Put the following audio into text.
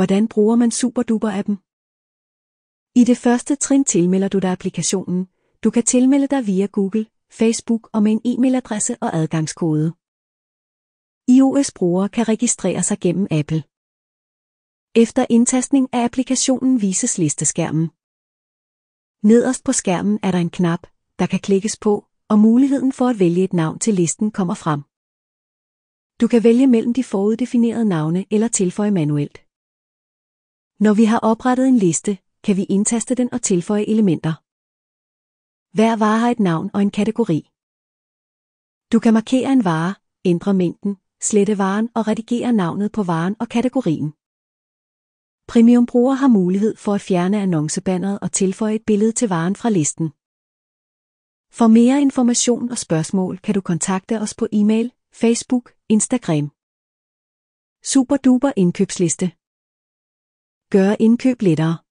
Hvordan bruger man SuperDuper-appen? I det første trin tilmelder du dig applikationen. Du kan tilmelde dig via Google, Facebook og med en e-mailadresse og adgangskode. iOS-brugere kan registrere sig gennem Apple. Efter indtastning af applikationen vises listeskærmen. Nederst på skærmen er der en knap, der kan klikkes på, og muligheden for at vælge et navn til listen kommer frem. Du kan vælge mellem de foruddefinerede navne eller tilføje manuelt. Når vi har oprettet en liste, kan vi indtaste den og tilføje elementer. Hver vare har et navn og en kategori. Du kan markere en vare, ændre mængden, slette varen og redigere navnet på varen og kategorien. Premium-brugere har mulighed for at fjerne annoncebanneret og tilføje et billede til varen fra listen. For mere information og spørgsmål kan du kontakte os på e-mail, Facebook, Instagram. SuperDuper indkøbsliste. Gør indkøb lettere.